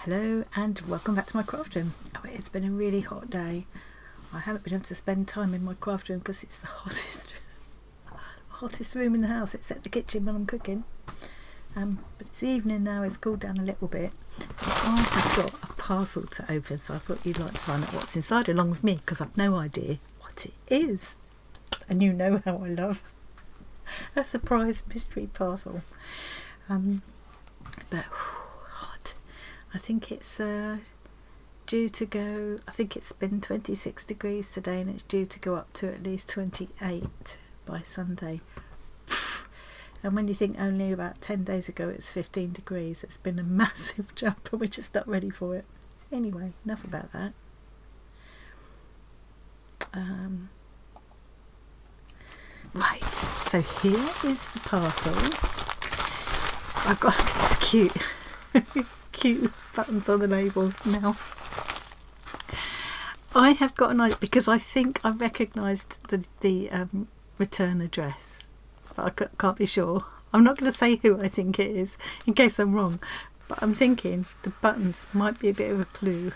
Hello and welcome back to my craft room. Oh, it's been a really hot day. I haven't been able to spend time in my craft room because it's the hottest room in the house except the kitchen when I'm cooking. But it's evening now, it's cooled down a little bit. I have got a parcel to open, so I thought you'd like to find out what's inside along with me because I've no idea what it is. And you know how I love a surprise mystery parcel. But hot. I think it's due to go, I think it's been 26 degrees today and it's due to go up to at least 28 by Sunday. And when you think only about 10 days ago it's 15 degrees, it's been a massive jump and we're just not ready for it. Anyway, enough about that. Right, so here is the parcel. I've got this cute buttons on the label now. I have got an idea because I think I recognised the return address, but I can't be sure. I'm not going to say who I think it is in case I'm wrong, but I'm thinking the buttons might be a bit of a clue.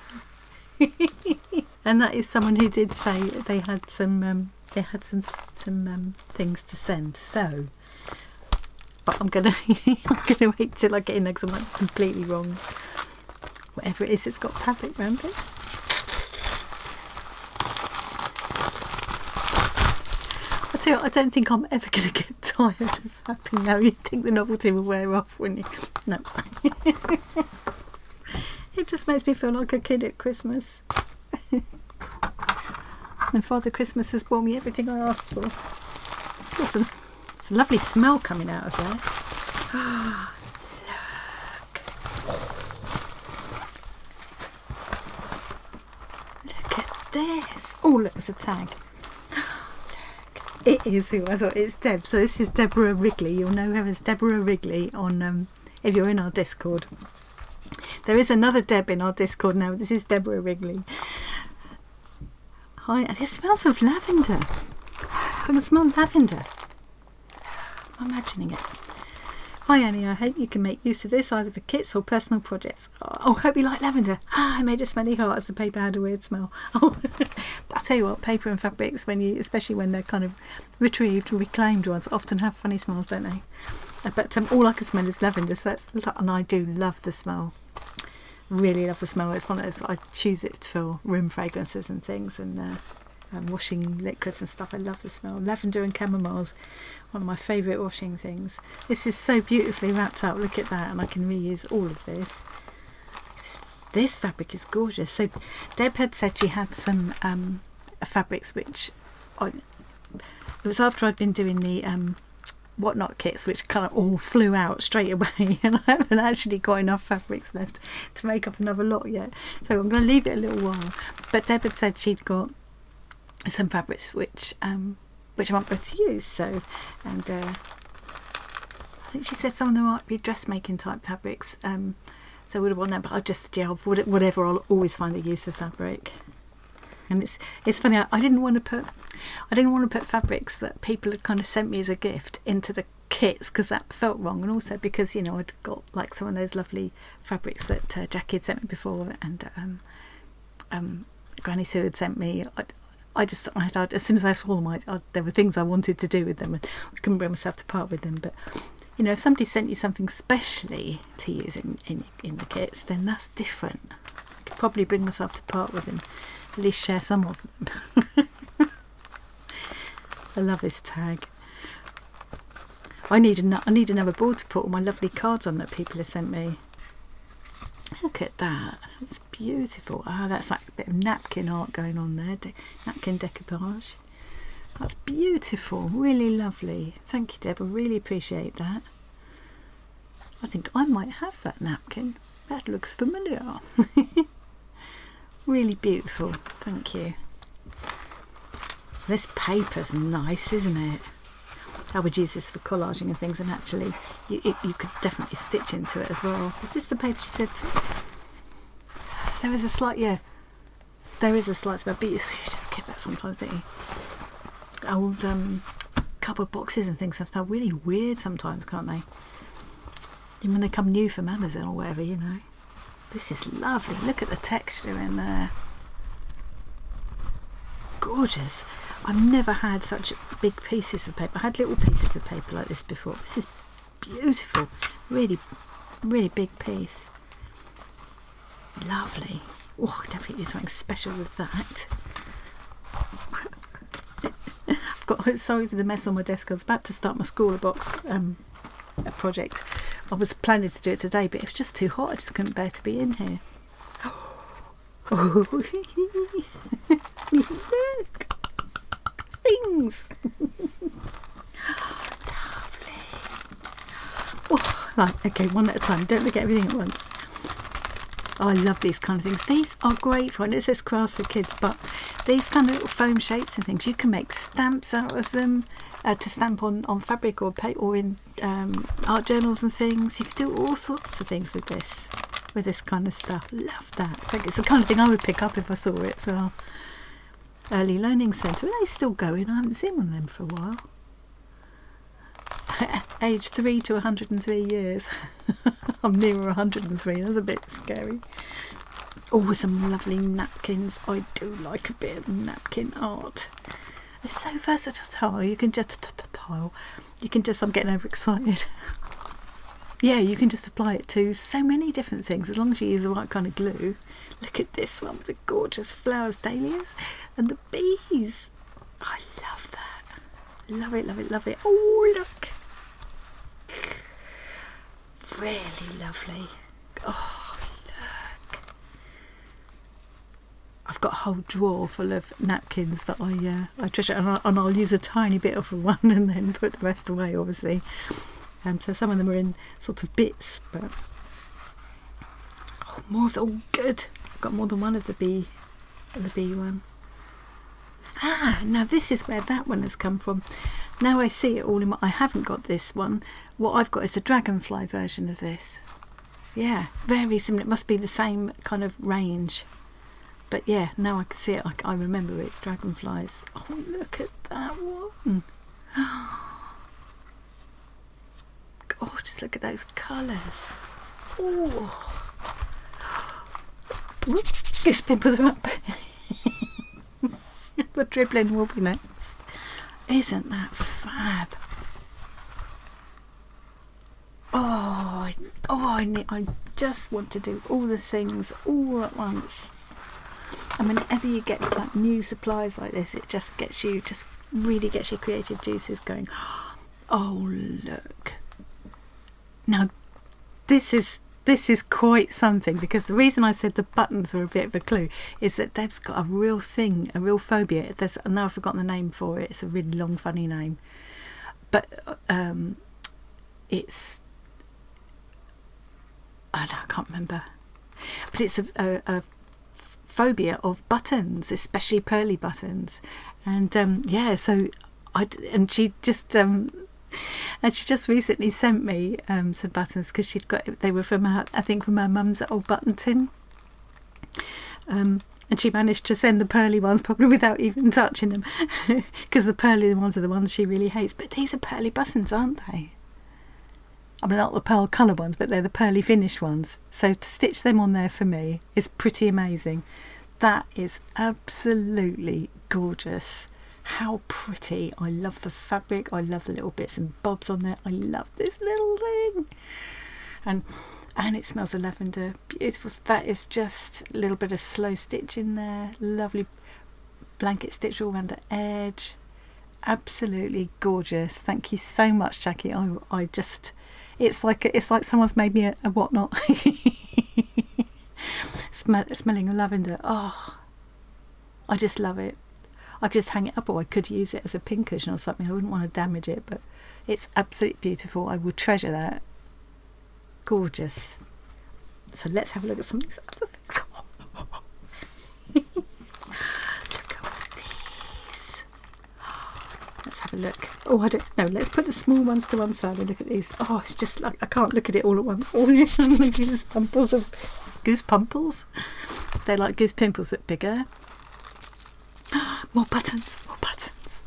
And that is someone who did say they had some things to send. So, but I'm gonna wait till I get in there because I might be completely wrong. Whatever it is, it's got fabric around it. I tell you what, I don't think I'm ever going to get tired of wrapping now. You'd think the novelty will wear off, wouldn't you? No. It just makes me feel like a kid at Christmas. And Father Christmas has bought me everything I asked for. Awesome. It's a lovely smell coming out of there. Oh, look at this. Oh, look, there's a tag. It is who I thought. It's Deb. So this is Deborah Wrigley. You'll know her as Deborah Wrigley on if you're in our Discord. There is another Deb in our Discord now. This is Deborah Wrigley. Hi, and it smells of lavender. I can smell lavender. I'm imagining it. Hi Annie, I hope you can make use of this either for kits or personal projects. Oh, hope you like lavender. I made a smelly heart as the paper had a weird smell. Oh, I'll tell you what, paper and fabrics, especially when they're kind of retrieved or reclaimed ones, often have funny smells, don't they? But all I can smell is lavender, so and I do love the smell. Really love the smell. It's one of those, I choose it for room fragrances and things, and washing liquids and stuff. I love the smell. Lavender and chamomile's one of my favourite washing things. This is so beautifully wrapped up. Look at that, and I can reuse all of this. This fabric is gorgeous. So Deb had said she had some fabrics which it was after I'd been doing the wotnot kits, which kind of all flew out straight away, and I haven't actually got enough fabrics left to make up another lot yet, so I'm going to leave it a little while. But Deb had said she'd got some fabrics which I want her to use, so, and I think she said some of them might be dressmaking type fabrics, so I would have worn them, but I just, yeah, whatever, I'll always find a use for fabric. And it's funny, I didn't want to put fabrics that people had kind of sent me as a gift into the kits because that felt wrong, and also because, you know, I'd got like some of those lovely fabrics that Jackie had sent me before, and Granny Sue had sent me. I as soon as I saw them, there were things I wanted to do with them, and I couldn't bring myself to part with them. But you know, if somebody sent you something specially to use in the kits, then that's different. I could probably bring myself to part with them. At least share some of them. I love this tag. I need another board to put all my lovely cards on that people have sent me. Look at that. It's beautiful. That's like a bit of napkin art going on there. Napkin decoupage. That's beautiful. Really lovely. Thank you, Deb. I really appreciate that. I think I might have that napkin. That looks familiar. Really beautiful, thank you. This paper's nice, isn't it? I would use this for collaging and things, and actually you could definitely stitch into it as well. Is this the paper she said? There is a slight smell, but you just get that sometimes, don't you? Old cardboard boxes and things that smell really weird sometimes, can't they? Even when they come new from Amazon or whatever, you know. this is lovely. Look at the texture in there. Gorgeous. I've never had such big pieces of paper. I had little pieces of paper like this before. This is beautiful. Really, really big piece. Lovely. Oh, I definitely do something special with that. I've got, sorry for the mess on my desk. I was about to start my Scrawler box project. I was planning to do it today, but it was just too hot. I just couldn't bear to be in here. Oh, look, things. Lovely. Oh, right, okay, one at a time. Don't look at everything at once. Oh, I love these kind of things. These are great for, and it says crafts for kids, but these kind of little foam shapes and things, you can make stamps out of them to stamp on fabric or paper, or in art journals and things. You can do all sorts of things with this kind of stuff. Love that. I think it's the kind of thing I would pick up if I saw it. So, Early Learning Centre, are they still going? I haven't seen one of them for a while. Age 3 to 103 years. I'm nearer 103. That's a bit scary. Oh, some lovely napkins. I do like a bit of napkin art. It's so versatile. You can just I'm getting overexcited. Yeah, you can just apply it to so many different things as long as you use the right kind of glue. Look at this one with the gorgeous flowers, dahlias, and the bees. I love that. Love it, love it, love it. Oh, look. Really lovely. Oh, look. I've got a whole drawer full of napkins that I treasure, and I'll use a tiny bit of one and then put the rest away, obviously. So some of them are in sort of bits, but oh, more of the, oh, good. I've got more than one of the bee one. Ah, now this is where that one has come from. Now I see it all in my, I haven't got this one. What I've got is a dragonfly version of this. Yeah, very similar. It must be the same kind of range. But yeah, now I can see it. I remember it's dragonflies. Oh, look at that one. Gorgeous, look at those colours. Oh. Goose Pimples are up. The dribbling will be next. Isn't that fab? I just want to do all the things all at once. And whenever you get like new supplies like this, it just really gets your creative juices going. Oh, look. Now, this is quite something, because the reason I said the buttons are a bit of a clue is that Deb's got a real thing, a real phobia. Now I've forgotten the name for it. It's a really long, funny name. But it's... I can't remember. But it's a phobia of buttons, especially pearly buttons. And yeah, so she just recently sent me some buttons, because they were from her, I think from her mum's old button tin, and she managed to send the pearly ones probably without even touching them, because the pearly ones are the ones she really hates. But these are pearly buttons, aren't they? I mean, not the pearl colour ones, but they're the pearly finish ones. So to stitch them on there for me is pretty amazing. That is absolutely gorgeous. How pretty. I love the fabric. I love the little bits and bobs on there. I love this little thing. And it smells of lavender. Beautiful. So that is just a little bit of slow stitch in there. Lovely blanket stitch all around the edge. Absolutely gorgeous. Thank you so much, Jackie. I just... It's like someone's made me a whatnot. Smelling of lavender. Oh, I just love it. I could just hang it up, or I could use it as a pincushion or something. I wouldn't want to damage it, but it's absolutely beautiful. I would treasure that. Gorgeous. So let's have a look at some of these other things. Look at all these. Let's have a look. Oh, I don't know. Let's put the small ones to one side and look at these. Oh, it's just like I can't look at it all at once. Oh, the Goose Pimples of Goose Pimples. They're like Goose Pimples but bigger. More buttons, more buttons.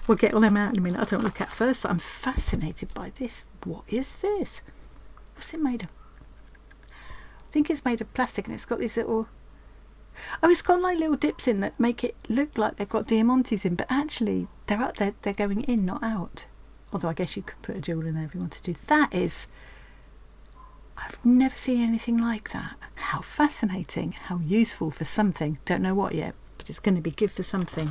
We'll get all them out in a minute. I don't look at first. I'm fascinated by this. What is this? What's it made of? think it's made of plastic, and it's got these little... Oh, it's got like little dips in that make it look like they've got diamantes in, but actually they're up there, they're going in, not out. Although I guess you could put a jewel in there if you want to do that. I've never seen anything like that. How fascinating, how useful for something. Don't know what yet, but it's going to be good for something.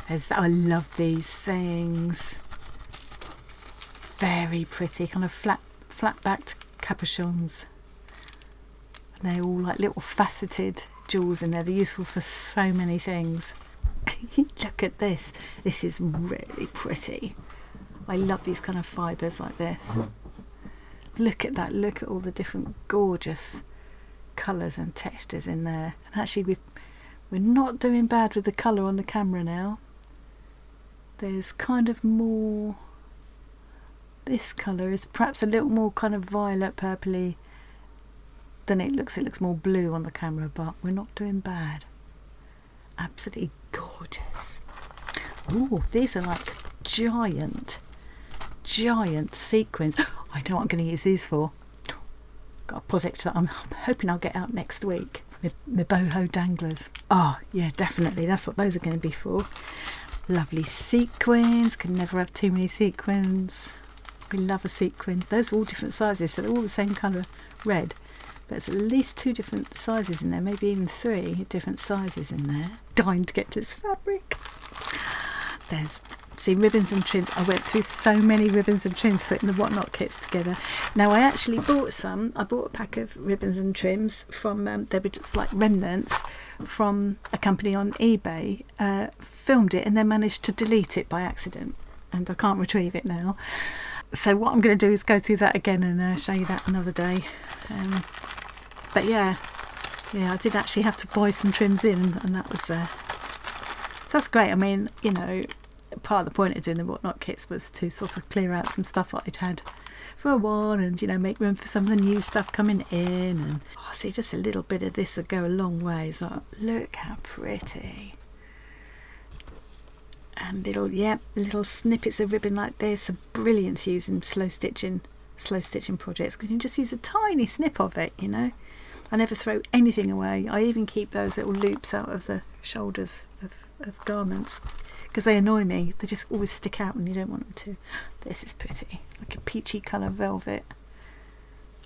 I love these things. Very pretty, kind of flat-backed capuchons. And they're all like little faceted jewels in there. They're useful for so many things. Look at this. This is really pretty. I love these kind of fibres like this. Look at that. Look at all the different gorgeous colours and textures in there. And actually we're not doing bad with the colour on the camera now. There's kind of more... This colour is perhaps a little more kind of violet purpley than it looks. It looks more blue on the camera, but we're not doing bad. Absolutely gorgeous. Ooh, these are like giant sequins. I know what I'm going to use these for. Got a project that I'm hoping I'll get out next week. My boho danglers. Oh yeah, definitely. That's what those are going to be for. Lovely sequins. Can never have too many sequins. We love a sequin. Those are all different sizes, so they're all the same colour red. But there's at least 2 different sizes in there, maybe even 3 different sizes in there. Dying to get this fabric. There's, see, ribbons and trims. I went through so many ribbons and trims putting the whatnot kits together. Now I actually bought some. I bought a pack of ribbons and trims from, they were just like remnants from a company on eBay. Filmed it and then managed to delete it by accident. And I can't retrieve it now. So what I'm going to do is go through that again and show you that another day. But yeah, I did actually have to buy some trims in, and that was that's great. I mean, you know, part of the point of doing the whatnot kits was to sort of clear out some stuff that I'd had for a while, and you know, make room for some of the new stuff coming in. And see, just a little bit of this would go a long way as well. Look how pretty. And little snippets of ribbon like this are brilliant to use in slow stitching projects, because you can just use a tiny snip of it, you know. I never throw anything away. I even keep those little loops out of the shoulders of garments because they annoy me. They just always stick out when you don't want them to. This is pretty, like a peachy colour velvet.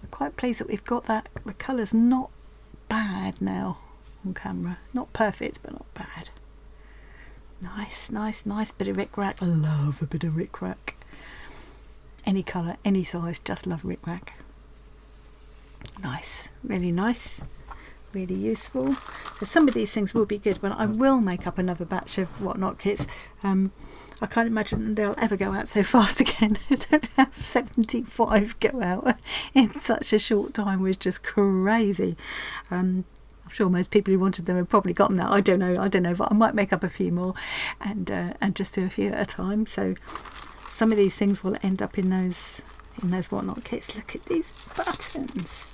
I'm quite pleased that we've got that. The colour's not bad now on camera. Not perfect, but not bad. Nice bit of rickrack. I love a bit of rickrack. Any colour, any size, just love rickrack. Nice, really useful. So some of these things will be good, but I will make up another batch of whatnot kits. I can't imagine they'll ever go out so fast again. I don't have 75 go out in such a short time, was just crazy. I'm sure most people who wanted them have probably gotten that. I don't know, but I might make up a few more and just do a few at a time. So some of these things will end up in those whatnot kits. Look at these buttons.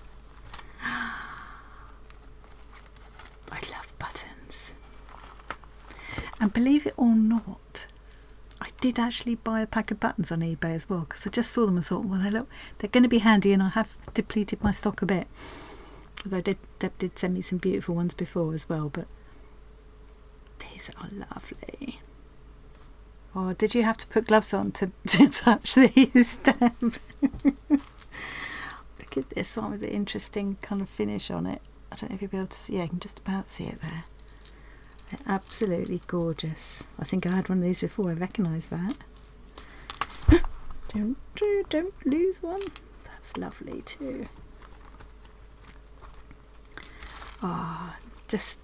I love buttons. And believe it or not, I did actually buy a pack of buttons on eBay as well, because I just saw them and thought, well, they're going to be handy, and I have depleted my stock a bit. Although Deb did send me some beautiful ones before as well, but these are lovely. Oh, did you have to put gloves on to touch these, Deb? Look at this one with the interesting kind of finish on it. I don't know if you'll be able to see. Yeah, you can just about see it there. They're absolutely gorgeous. I think I had one of these before. I recognise that. Don't lose one. That's lovely too. Ah, oh, just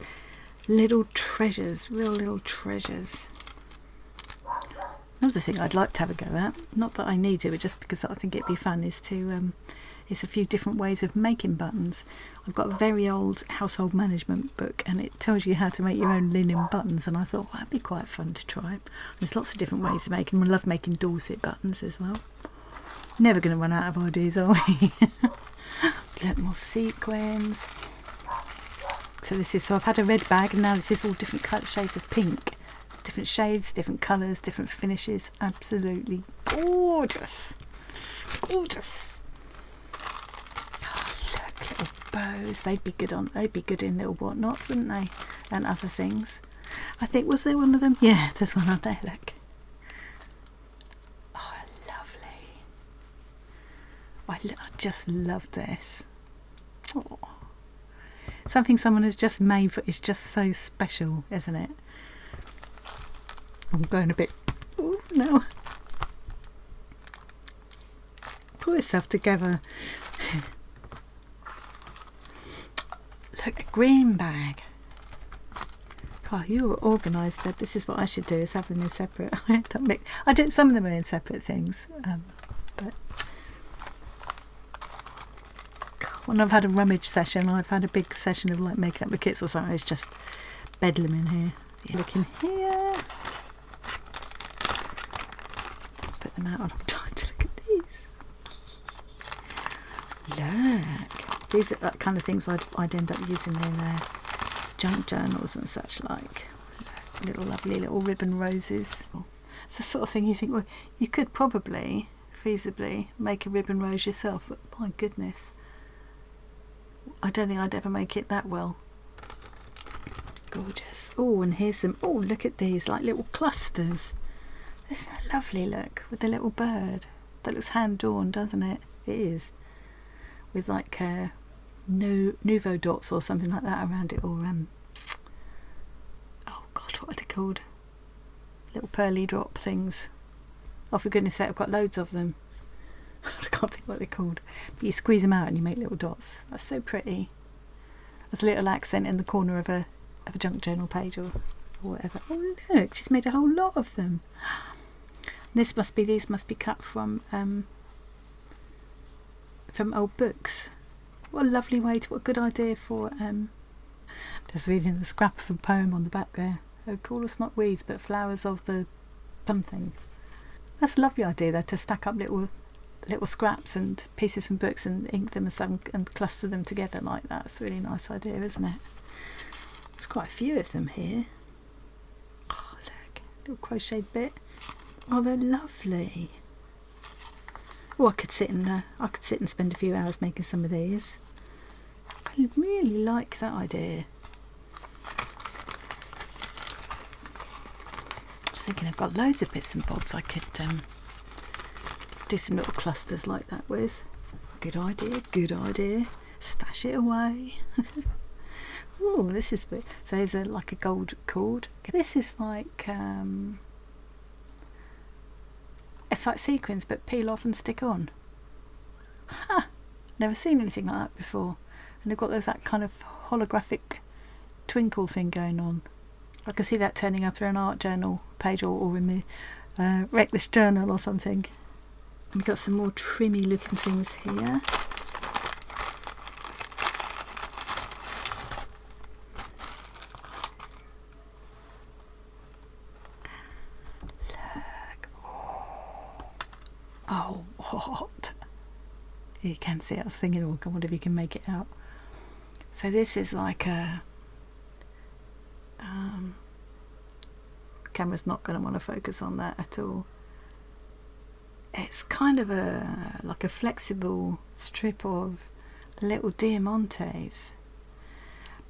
little treasures, real little treasures. Another thing I'd like to have a go at, not that I need to, but just because I think it'd be fun, is to is a few different ways of making buttons. I've got a very old household management book, and it tells you how to make your own linen buttons, and I thought, well, that'd be quite fun to try. There's lots of different ways of making them. I love making Dorset buttons as well. Never going to run out of ideas, are we? Look, more sequins. So I've had a red bag, and now this is all different shades of pink. Different shades, different colours, different finishes. Absolutely gorgeous. Gorgeous. Oh, look, little bows. They'd be good in little whatnots, wouldn't they? And other things. I think, was there one of them? Yeah, there's one on there, look. Oh, lovely. I just love this. Oh. Something someone has just made for is just so special, isn't it? I'm going a bit... Oh, no. Pull yourself together. Look, a green bag. God, you were organised, Deb. This is what I should do, is have them in separate. I do, some of them are in separate things. But when I've had a rummage session, I've had a big session of like making up the kits or something, it's just bedlam in here. You look in here. Put them out, I'm trying to look at these. Look, these are the kind of things I'd end up using in junk journals and such like. Little lovely little ribbon roses. It's the sort of thing you think, well, you could probably feasibly make a ribbon rose yourself, but my goodness, I don't think I'd ever make it that well. Gorgeous. Oh, and here's some, oh, look at these, like little clusters. Isn't that lovely, look, with the little bird? That looks hand-drawn, doesn't it? It is. With like Nouveau dots or something like that around it, or oh god, what are they called? Little pearly drop things. Oh, for goodness sake, I've got loads of them. I can't think what they're called. But you squeeze them out and you make little dots. That's so pretty. There's a little accent in the corner of a junk journal page or whatever. Oh look, she's made a whole lot of them. These must be cut from old books. What a lovely way to, what a good idea for just reading the scrap of a poem on the back there. Oh, call us not weeds but flowers of the something. That's a lovely idea though, to stack up little scraps and pieces from books and ink them and stuff and cluster them together like that. It's a really nice idea, isn't it? There's quite a few of them here. Oh look, little crocheted bit. Oh, they're lovely. Oh, I could sit and spend a few hours making some of these. I really like that idea. Just thinking, I've got loads of bits and bobs I could do some little clusters like that with. Good idea, good idea. Stash it away. Oh, this is bit. So there's like a gold cord. This is like it's like sequins but peel off and stick on. Ha! Never seen anything like that before. And they've got that kind of holographic twinkle thing going on. I can see that turning up in an art journal page or in the Reckless journal or something. And we've got some more trimmy looking things here. Oh, what? You can see it. I was thinking, oh, I wonder if you can make it out. So this is like a... camera's not going to want to focus on that at all. It's kind of like a flexible strip of little diamantes.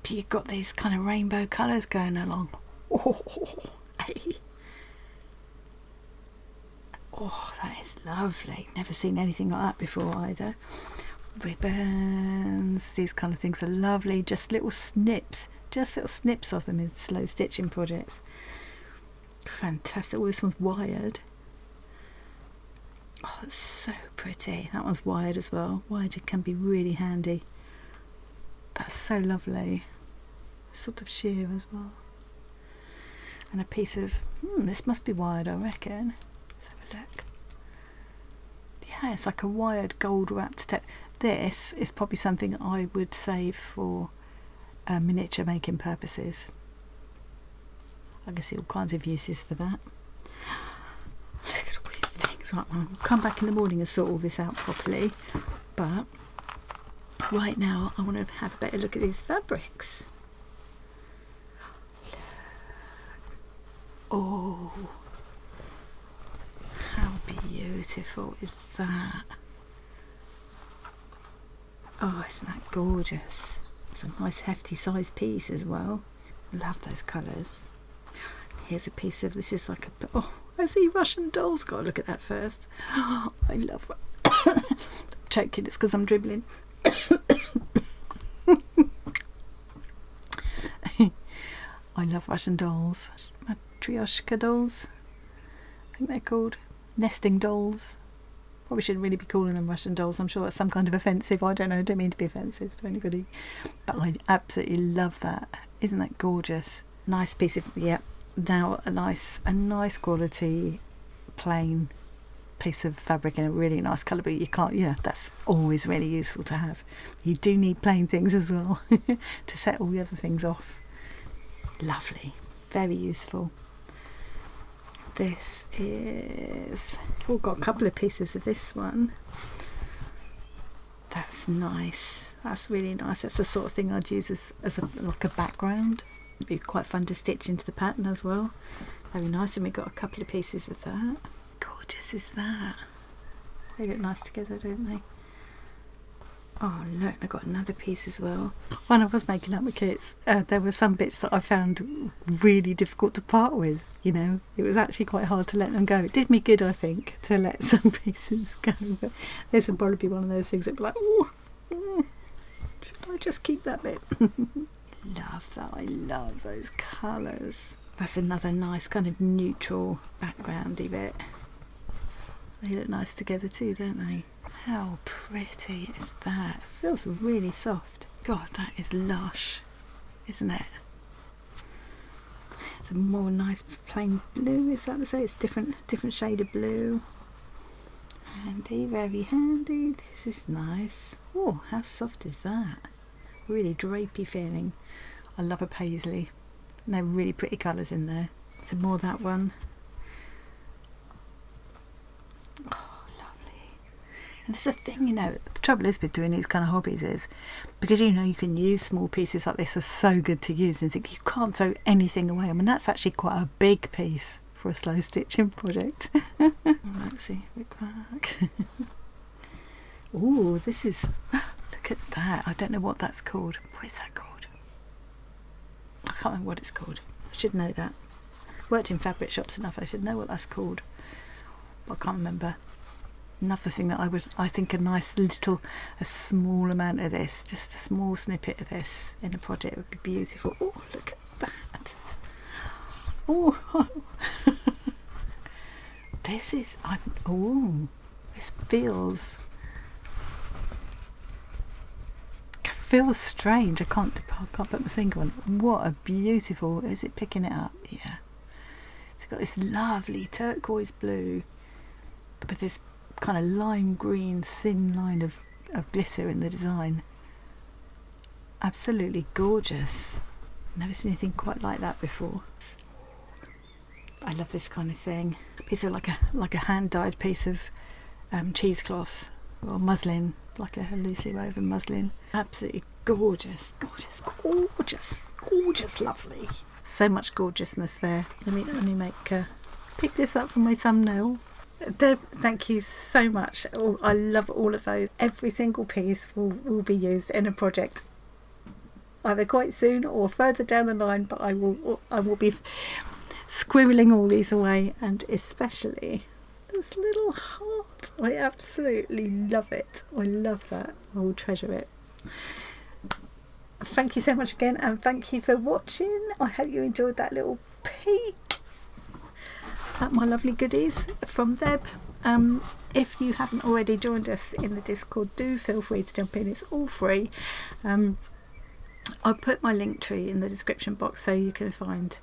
But you've got these kind of rainbow colours going along. Oh, hey. Oh, that is lovely. Never seen anything like that before either. Ribbons, these kind of things are lovely. Just little snips of them in slow stitching projects. Fantastic. Oh, this one's wired. Oh, it's so pretty. That one's wired as well. Wired can be really handy. That's so lovely. Sort of sheer as well. And a piece of, this must be wired, I reckon. Let's have a look. Yeah, it's like a wired gold wrapped tape. This is probably something I would save for miniature making purposes. I can see all kinds of uses for that. Look at all these things. Right, I'll come back in the morning and sort all this out properly. But right now I want to have a better look at these fabrics. Oh, how beautiful is that? Oh, isn't that gorgeous? It's a nice hefty size piece as well. Love those colours. Here's a piece of, this is like a, oh, I see Russian dolls. Got to look at that first. Oh, I love, I'm choking, it's because I'm dribbling. I love Russian dolls. Matryoshka dolls, I think they're called. Nesting dolls. Probably shouldn't really be calling them Russian dolls. I'm sure that's some kind of offensive. I don't know. I don't mean to be offensive to anybody. But I absolutely love that. Isn't that gorgeous? Nice piece of, yeah. Now a nice quality plain piece of fabric in a really nice colour. But you can't, you know, that's always really useful to have. You do need plain things as well to set all the other things off. Lovely. Very useful. This is, oh, got a couple of pieces of this one. That's nice. That's really nice. That's the sort of thing I'd use as a, like a background. It'd be quite fun to stitch into the pattern as well. Very nice. And we've got a couple of pieces of that. Gorgeous is that. They look nice together, don't they? Oh look, I got another piece as well. When I was making up my kits, there were some bits that I found really difficult to part with. You know, it was actually quite hard to let them go. It did me good, I think, to let some pieces go. But this would probably be one of those things that'd be like, oh, should I just keep that bit? Love that. I love those colours. That's another nice kind of neutral backgroundy bit. They look nice together too, don't they? How pretty is that? It feels really soft. God, that is lush, isn't it? It's a more nice plain blue, is that the same? It's different shade of blue. Handy, very handy. This is nice. Oh, how soft is that? Really drapey feeling. I love a paisley. And they're really pretty colours in there. Some more of that one. And it's a thing, you know, the trouble is with doing these kind of hobbies is because you know you can use small pieces like this are so good to use and think you can't throw anything away. I mean, that's actually quite a big piece for a slow stitching project. Let's see, back. Oh, this is, look at that. I don't know what that's called. What is that called? I can't remember what it's called. I should know that. Worked in fabric shops enough, I should know what that's called. But I can't remember. Another thing that I think a small amount of this, just a small snippet of this in a project would be beautiful. Oh, look at that. Oh, this is, this feels strange. I can't put my finger on it. What a beautiful, is it picking it up? Yeah. It's got this lovely turquoise blue, but this kind of lime green thin line of glitter in the design. Absolutely gorgeous. Never seen anything quite like that before. I love this kind of thing. A piece of like a hand dyed piece of cheesecloth or muslin, like a loosely woven muslin. Absolutely gorgeous, gorgeous, gorgeous, gorgeous, lovely. So much gorgeousness there. Let me make pick this up for my thumbnail. Deb, thank you so much. I love all of those. Every single piece will be used in a project either quite soon or further down the line, but I will be squirreling all these away, and especially this little heart. I absolutely love it. I love that. I will treasure it. Thank you so much again, and thank you for watching. I hope you enjoyed that little peek at my lovely goodies from Deb. If you haven't already joined us in the Discord, do feel free to jump in. It's all free. I'll put my link tree in the description box so you can find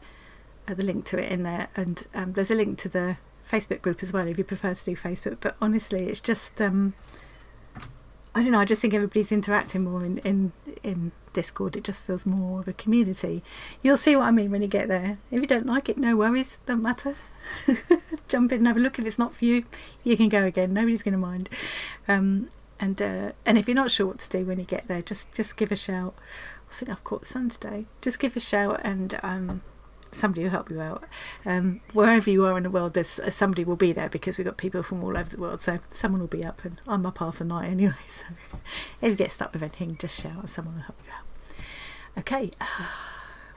the link to it in there, and there's a link to the Facebook group as well if you prefer to do Facebook. But honestly, it's just I don't know, I just think everybody's interacting more in Discord. It just feels more of a community. You'll see what I mean when you get there. If you don't like it, no worries, don't matter. Jump in and have a look. If it's not for you, you can go again. Nobody's going to mind. And if you're not sure what to do when you get there, just give a shout. I think I've caught the sun today. Just give a shout and somebody will help you out. Wherever you are in the world, there's somebody will be there, because we've got people from all over the world, so someone will be up, and I'm up half the night anyway, so if you get stuck with anything, just shout and someone will help you out. Okay,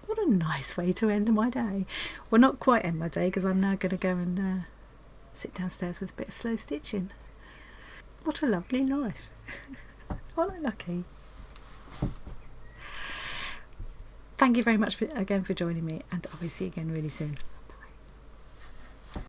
what a nice way to end my day. Well, not quite end my day, because I'm now going to go and sit downstairs with a bit of slow stitching. What a lovely life. Aren't I lucky? Thank you very much again for joining me, and I'll see you again really soon.